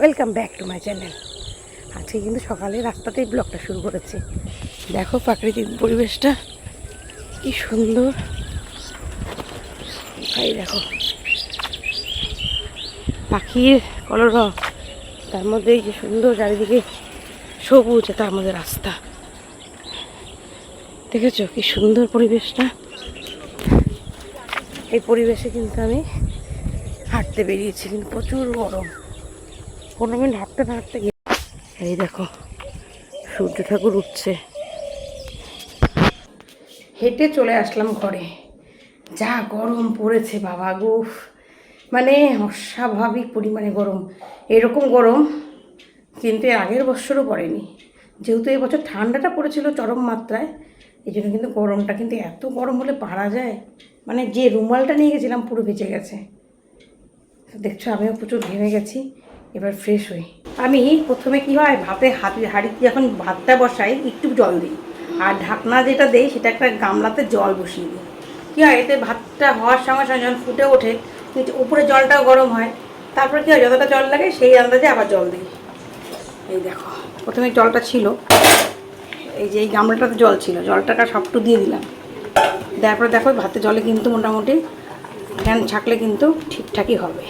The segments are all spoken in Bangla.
Welcome back to my channel. আজকে কিন্তু সকালে রাস্তাতেই ব্লগটা শুরু করেছি। দেখো প্রাকৃতিক পরিবেশটা কি সুন্দর। এই দেখো পাখির কলরব, তার মধ্যে এই যে সুন্দর চারিদিকে সবুজ, তার মধ্যে রাস্তা। দেখেছো কি সুন্দর পরিবেশটা। এই পরিবেশে কিন্তু আমি হাঁটতে বেরিয়েছি, কিন্তু প্রচুর গরম। 15 মিনিট হাঁটতে না হাঁটতে গিয়ে এই দেখো সূর্য ঠাকুর উঠছে। হেঁটে চলে আসলাম ঘরে। যা গরম পড়েছে বাবা গো, মানে অস্বাভাবিক পরিমাণে গরম। এরকম গরম কিন্তু এর আগের বছরও পড়েনি। যেহেতু এই বছর ঠান্ডাটা পড়েছিল চরম মাত্রায়, এই জন্য কিন্তু গরমটা কিন্তু এত গরম হলে পারা যায়, মানে যে রুমালটা নিয়ে গেছিলাম পুরো ভিজে গেছে। দেখছো আমিও প্রচুর ঘেমে গেছি। এবার ফ্রেশ হই। আমি প্রথমে কি হয়, হাঁড়িতে যখন ভাতটা বসাই একটু জল দিই, আর ঢাকনা যেটা দেই সেটা একটা গামলাতে জল বসিয়ে দিই। কী হয়, এতে ভাতটা হওয়ার সঙ্গে সঙ্গে যখন ফুটে ওঠে উপরে জলটাও গরম হয়। তারপরে কী হয়, যতটা জল লাগে সেই আন্দাজে আবার জল দিই। এই দেখো প্রথমে জলটা ছিল, এই যে এই গামলাটাতে জল ছিল, জলটাকে সবটু দিয়ে দিলাম। তারপরে দেখো ভাতের জলে কিন্তু মোটামুটি ফ্যান ছাকলে কিন্তু ঠিকঠাকই হবে।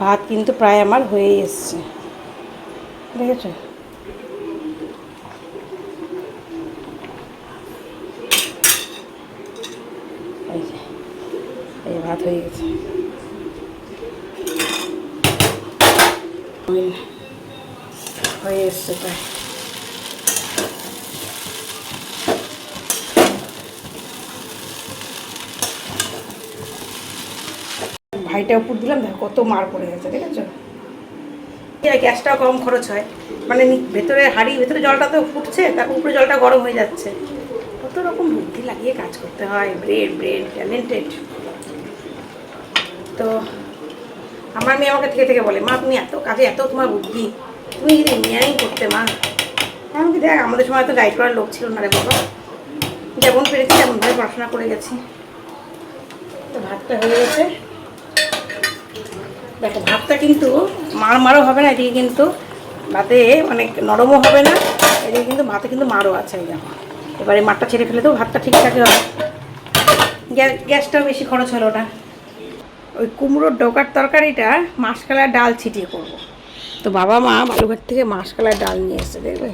ভাত কিন্তু প্রায় আমার হয়ে এসছে, দেখেছো। এই যে এই ভাত হয়ে গেছে, হয়ে এসছে প্রায়। ভাইটা উপর দিলাম, দেখো কত মার পড়ে গেছে, দেখেছো। গ্যাসটাও কম খরচ হয়, মানে ভেতরে হাঁড়ির ভেতরে জলটা তো ফুটছে, তারপর উপরে জলটা গরম হয়ে যাচ্ছে। কত রকম বুদ্ধি লাগিয়ে কাজ করতে হয়, ব্রেন ট্যালেন্টেড। তো আমার মেয়ে আমাকে থেকে থেকে বলে, মা তুমি এত কাজে এত তোমার বুদ্ধি, তুমি যদি ইঞ্জিনিয়ারিং করতে মা। এমনকি দেখ আমাদের সময় তো গাইড করার লোক ছিল না রে বাবা, যেমন পেরেছি তেমনভাবে পড়াশোনা করে গেছি। তো ভাতটা হয়ে গেছে, দেখো ভাতটা কিন্তু মারও হবে না, এদিকে কিন্তু ভাতে অনেক নরমও হবে না, এদিকে কিন্তু ভাতে কিন্তু মারও আছে। এই দেখো এবারে মারটা ছেড়ে ফেলে দেবো, ভাতটা ঠিকঠাকই হবে। গ্যাসটাও বেশি খরচ হলো ওটা। ওই কুমড়োর ডোকার তরকারিটা মাসকলার ডাল ছিটিয়ে করবো। তো বাবা মা বালুঘাট থেকে মাসকলার ডাল নিয়ে এসছে, দেখবে।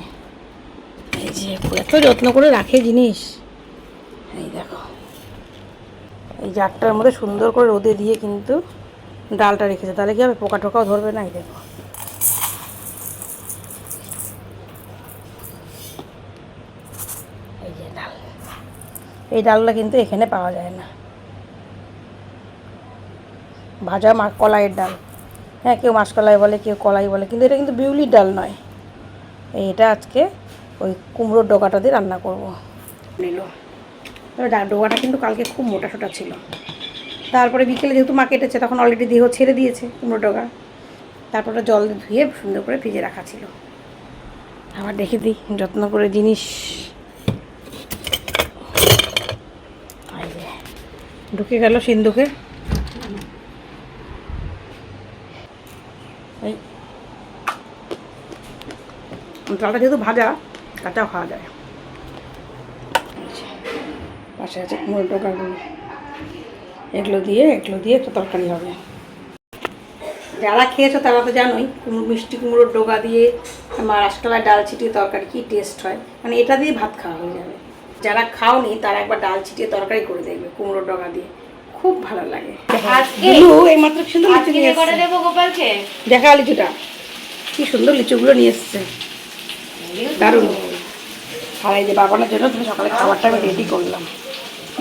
এই যে এত যত্ন করে রাখে জিনিস। এই দেখো এই জারটার মধ্যে সুন্দর করে রোদে দিয়ে কিন্তু ডালটা রেখেছে, তাহলে কি হবে, পোকা টোকাও ধরবে না। এই দেখো এই যে ডাল, এই ডালটা কিন্তু এখানে পাওয়া যায় না। ভাজা কলাইয়ের ডাল, হ্যাঁ কেউ মাসকলাই বলে কেউ কলাই বলে, কিন্তু এটা কিন্তু বিউলির ডাল নয়। এটা আজকে ওই কুমড়োর ডোকাটা দিয়ে রান্না করব। নিল ডোকাটা কিন্তু কালকে খুব মোটা সোটা ছিল, তারপরে বিকেলে যেহেতু মা কেটেছে তখন অলরেডি দেহ ছেড়ে দিয়েছে কুমড়ো ডোকা, তারপরে জল ধুয়ে সুন্দর করে ভিজে রাখা ছিল। আবার দেখে দিই যত্ন করে জিনিস। ঢুকে গেল সিন্ধুকে। এই ডালটা যেহেতু ভাজা, কাঁচাও খাওয়া যায়। পাশে আছে কুমড়ো ডোকাগুলো, এগুলো দিয়ে একটা তরকারি হবে। যারা খেয়েছো তারা তো জানোই মিষ্টি কুমড়োর ডোকা দিয়ে মাসকলার ডাল ছিটিয়ে তরকারি কী টেস্ট হয়, মানে এটা দিয়ে ভাত খাওয়া হয়ে যাবে। যারা খাওনি তারা একবার ডাল ছিটিয়ে তরকারি করে দেখবে কুমড়োর ডোকা দিয়ে, খুব ভালো লাগে। এইমাত্র সুন্দর লিচু নিয়ে এসছে, দেখা লিচুটা কি সুন্দর, লিচুগুলো নিয়ে এসছে দারুণ। আর এই যে বাবানের জন্য তুমি সকালে খাবারটা আমি রেডি করলাম।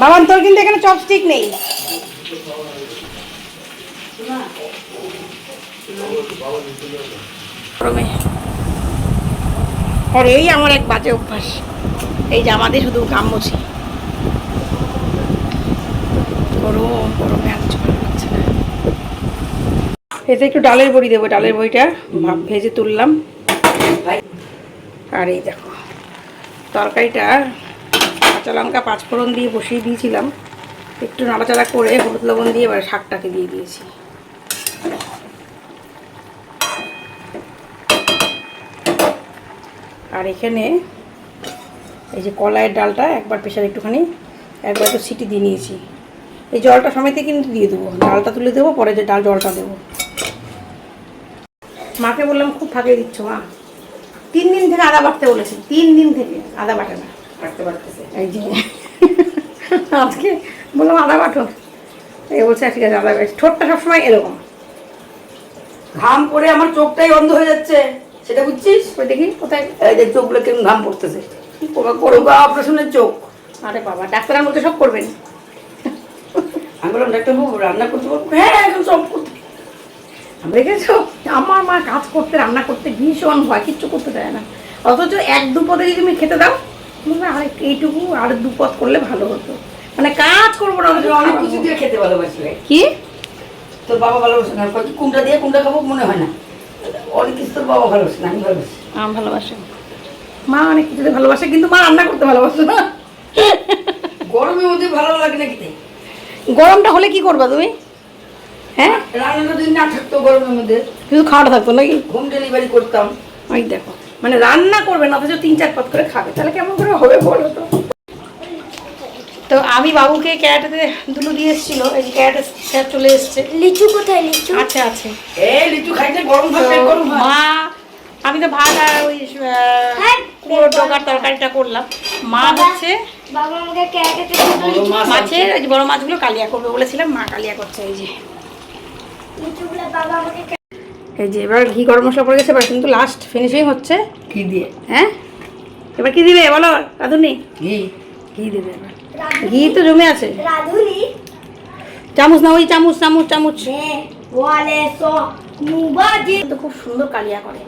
বাবান তোর কিন্তু এখানে চপস্টিক নেই। আর এই আমার এক বাজে অভ্যাস, এই জামা দিয়ে শুধু গাম মুছি। গরমে আর কিছু ভালো লাগছে না। এতে একটু ডালের বড়ি দেবো, ডালের বড়িটা ভেজে তুললাম। আর এই দেখো তরকারিটা কাঁচা লঙ্কা 5 ফোড়ন দিয়ে বসিয়ে দিয়েছিলাম, একটু নাড়াচাড়া করে হলুদ লবণ দিয়ে এবার শাকটাকে দিয়ে দিয়েছি। আর এখানে এই যে কলাইয়ের ডালটা একবার প্রেশার একটুখানি একবার একটু সিটি দিয়ে নিয়েছি। এই জলটা সমেতে কিন্তু দিয়ে দেবো, ডালটা তুলে দেবো, পরে যে জলটা দেবো। মাকে বললাম খুব ফাঁকিয়ে দিচ্ছ মা, 3 দিন থেকে আদা বাটতে বলেছি, 3 দিন থেকে আদা বাটে না, বাটতে বাটতেছে। এই যে আজকে বললাম আদা বাটো, এই বলছে ঠিক আছে আদা বাট। ঠোঁটটা সবসময় এরকম, ঘাম পড়ে আমার চোখটাই বন্ধ হয়ে যাচ্ছে, সেটা বুঝছিস? ওই দেখি কোথায়, এই যে চোখগুলো কেমন ঘাম পড়তেছে। কি করবো, অপারেশনের চোখ। আরে বাবা, ডাক্তারের মধ্যে সব করবেন। আমি বললাম ডাক্তারবাবু রান্না করতে পারবো? হ্যাঁ এখন সব করতে। দেখেছো আমার মা কাজ করতে, রান্না করতে ভীষণ ভয়, কিচ্ছু করতে দেয় না। অথচ 1-2 পদে যদি তুমি খেতে দাও, আর এইটুকু আর 2 পদ করলে ভালো হতো, মানে কাজ করবো না। অনেক কিছু দিয়ে খেতে ভালোবাসি। কি তোর বাবা ভালোবাসে না? কোনটা দিয়ে কোনটা খাবো মনে হয় না, অনেক কিছু তোর বাবা ভালোবাসে না, আমি ভালোবাসি। আমি ভালোবাসে, মা অনেক কিছুতে ভালোবাসে, কিন্তু মা রান্না করতে ভালোবাসে না। গরমের মধ্যে ভালো লাগে না খেতে। গরমটা হলে কি করবা তুমি? হ্যাঁ রান্নাটা যদি না থাকতো গরমের মধ্যে, শুধু খাওয়াটা থাকতো নাকি? হোম ডেলিভারি করতাম। ওই দেখো, মানে রান্না করবে না অথচ 3-4 পদ করে খাবে, তাহলে কেমন করে হবে বলো তো? তো আমি বাবুকে ক্যারাটেতে দুটো দিয়ে এসেছিল, এই যে ক্যারাটে স্যার চলে এসছে। লিচু কোথায়? লিচু আচ্ছা আছে, এই লিচু খাইতে গরম ভাত গরম মা। আমি তো ভাত আর ওই পুরো ডোকার তরকারিটা করলাম। মা হচ্ছে বাবা আমাকে ক্যারাটেতে মাছের ওই যে বড় মাছগুলো কালিয়া করবে বলেছিলাম, মা কালিয়া করছে। এই যে লিচুগুলো বাবা আমাকে, এই যে এবার ঘি গরম মশলা পড়ে গেছে, এবার কিন্তু লাস্ট ফিনিশিং হচ্ছে ঘি দিয়ে। হ্যাঁ এবার কি দিবে বলো রাধুনি? ঘি, ঘি দিবে এবার। ঘি তো জমে আছে। রাধুনি চামচ না, ওই চামচ চামচ চামচ। ওয়ালে সো মুবাজি তো খুব সুন্দর কালিয়া করে।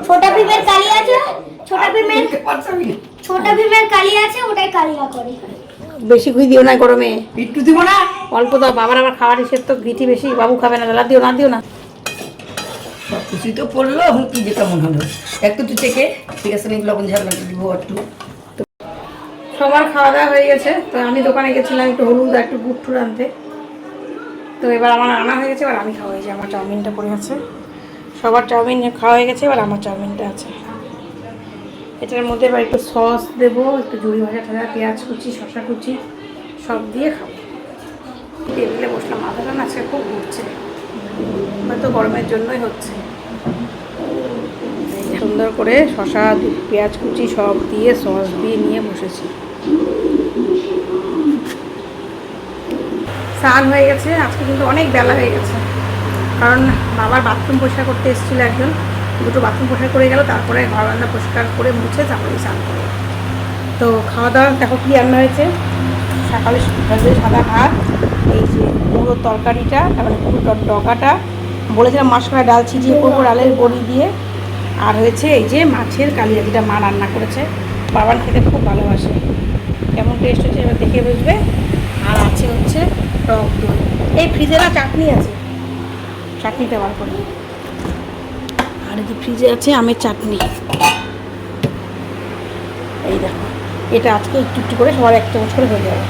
ছোটা ভীমের কালি আছে, ছোটা ভীমের কালি আছে, ওটাই কালিয়া করে। বেশি ঘি দিও না গরমে, একটু দিব না, অল্প দাও। বাবার আবার খাওয়ার হিসেব তো ঘিটি বেশি, বাবু খাবে না, জ্বালা দিও না, দিও না। সব কিছুই তো পড়লো, এখন কি যে কেমন হলো একটু একটু চেকে, ঠিক আছে লবণ ঝাল দিব একটু। সবার খাওয়া দাওয়া হয়ে গেছে, তো আমি দোকানে গেছিলাম একটু হলুদ আর একটু গুড় টুর আনতে। তো এবার আমার আনা হয়ে গেছে, এবার আমি খাওয়া হয়েছে। আমার চাউমিনটা পড়ে আছে, সবার চাউমিন খাওয়া হয়ে গেছে, এবার আমার চাউমিনটা আছে। এটার মধ্যে এবার একটু সস দেবো, একটু ঝুড়ি ভাজা ঠাজা, পেঁয়াজ কুচি, শসা কুচি সব দিয়ে খাবো। টেবিলে বসলাম, মাথাটা না আজকে খুব ঘুরছে, হয়তো গরমের জন্যই হচ্ছে। সুন্দর করে শসা পেঁয়াজ কুচি সব দিয়ে সস দিয়ে নিয়ে বসেছি। স্নান হয়ে গেছে, আজকে কিন্তু অনেক বেলা হয়ে গেছে, কারণ বাবার বাথরুম পরিষ্কার করতে এসেছিলো একজন, দুটো বাথরুম পরিষ্কার করে গেল, তারপরে ঘর রান্না পরিষ্কার করে মুছে তারপরে স্নান করে। তো খাওয়া দাওয়া দেখো কী রান্না হয়েছে। সকালে সাদা ভাত, এই যে পুরো তরকারিটা, তারপরে পুরো ডগাটা বলেছিলাম মাসকলাই ডাল ছিটিয়ে করবো ডালের বড়ি দিয়ে, আর হয়েছে এই যে মাছের কালিয়া, যেটা মা রান্না করেছে, বাবার খেতে খুব ভালোবাসে। কেমন টেস্ট হচ্ছে এবার দেখে বুঝবে। আর আছে হচ্ছে টক দই, এই ফ্রিজে না চাটনি আছে, চাটনিটা বার করি। আর এই যে ফ্রিজে আছে আমের চাটনি, এই দেখো, এটা আজকে একটু একটু করে সবার 1 চামচ করে হয়ে যাবে।